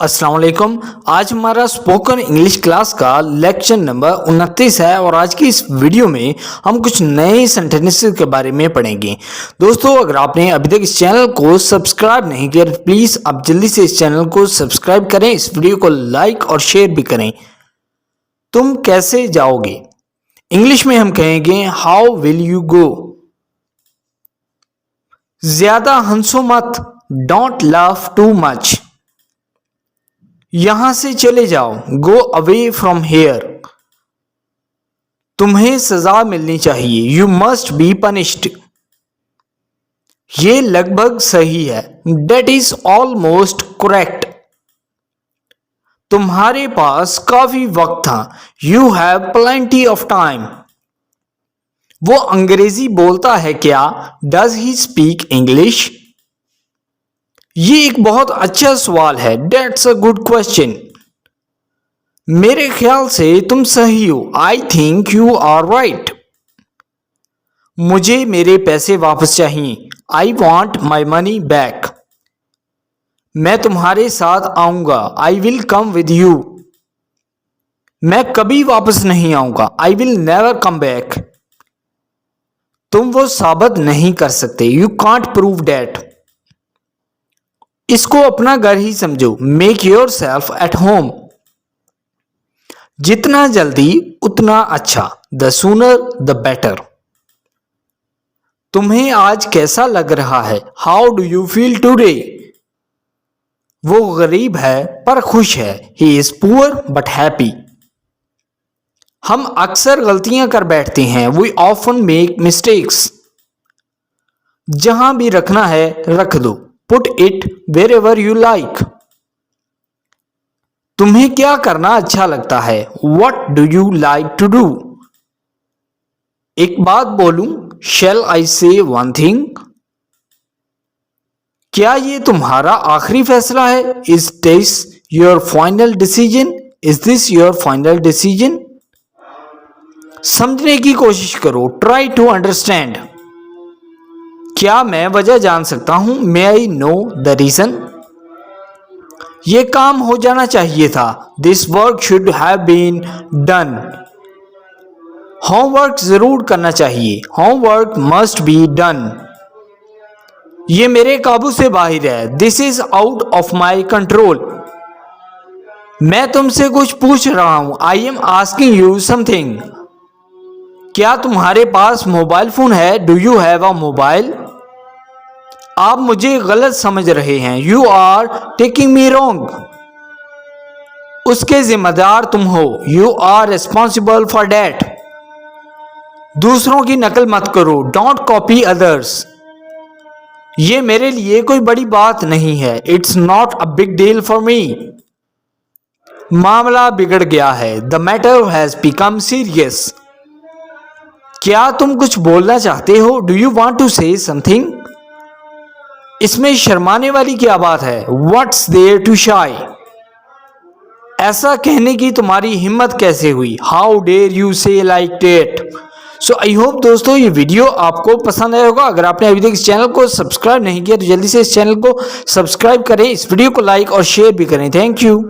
अस्सलाम वालेकुम। आज हमारा स्पोकन इंग्लिश क्लास का लेक्चर नंबर 29 है और आज की इस वीडियो में हम कुछ नए सेंटेंसेस के बारे में पढ़ेंगे। दोस्तों, अगर आपने अभी तक इस चैनल को सब्सक्राइब नहीं किया तो प्लीज़ आप जल्दी से इस चैनल को सब्सक्राइब करें, इस वीडियो को लाइक और शेयर भी करें। तुम कैसे जाओगे? इंग्लिश में हम कहेंगे हाउ विल यू गो। ज्यादा हंसो मत, डोंट लाफ टू मच। यहां से चले जाओ, गो अवे फ्रॉम हेयर। तुम्हें सजा मिलनी चाहिए, यू मस्ट बी पनिश्ड। ये लगभग सही है, डेट इज ऑलमोस्ट करेक्ट। तुम्हारे पास काफी वक्त था, you have plenty of time. वो अंग्रेजी बोलता है क्या? Does he speak English? ये एक बहुत अच्छा सवाल है, डेट्स अ गुड क्वेश्चन। मेरे ख्याल से तुम सही हो, I think you are right. मुझे मेरे पैसे वापस चाहिए, I want my money back. मैं तुम्हारे साथ आऊंगा, I will come with you. मैं कभी वापस नहीं आऊंगा, I will never come back. तुम वो साबित नहीं कर सकते, यू कांट प्रूव डैट। इसको अपना घर ही समझो, make your self at home. जितना जल्दी उतना अच्छा, द सूनर द बेटर। तुम्हें आज कैसा लग रहा है? How do you feel today? वो गरीब है पर खुश है, he is poor but happy. हम अक्सर गलतियां कर बैठते हैं, वी ऑफन मेक मिस्टेक्स। जहां भी रखना है रख दो, put it wherever you like. तुम्हें क्या करना अच्छा लगता है? What do you like to do? एक बात बोलूं, शैल आई से वन थिंग? क्या ये तुम्हारा आखिरी फैसला है? Is this your final decision? Is this your final decision? समझने की कोशिश करो, ट्राई टू अंडरस्टैंड। क्या मैं वजह जान सकता हूं? May I know the reason? यह काम हो जाना चाहिए था, this work should have been done. Homework जरूर करना चाहिए, होमवर्क मस्ट बी डन। ये मेरे काबू से बाहर है, this is out of my control. मैं तुमसे कुछ पूछ रहा हूं, I am asking you something. क्या तुम्हारे पास मोबाइल फोन है? Do you have a mobile? आप मुझे गलत समझ रहे हैं, you are taking me wrong. उसके जिम्मेदार तुम हो, you are responsible for that. दूसरों की नकल मत करो, डोंट कॉपी अदर्स। ये मेरे लिए कोई बड़ी बात नहीं है, it's not a big deal for me. मामला बिगड़ गया है, the matter has become serious. क्या तुम कुछ बोलना चाहते हो? Do you want to say something? इसमें शर्माने वाली क्या बात है? व्हाट्स देयर टू शाई? ऐसा कहने की तुम्हारी हिम्मत कैसे हुई? हाउ डेयर यू से like that? So I hope दोस्तों ये वीडियो आपको पसंद आया होगा। अगर आपने अभी तक इस चैनल को सब्सक्राइब नहीं किया तो जल्दी से इस चैनल को सब्सक्राइब करें, इस वीडियो को लाइक और शेयर भी करें। Thank you.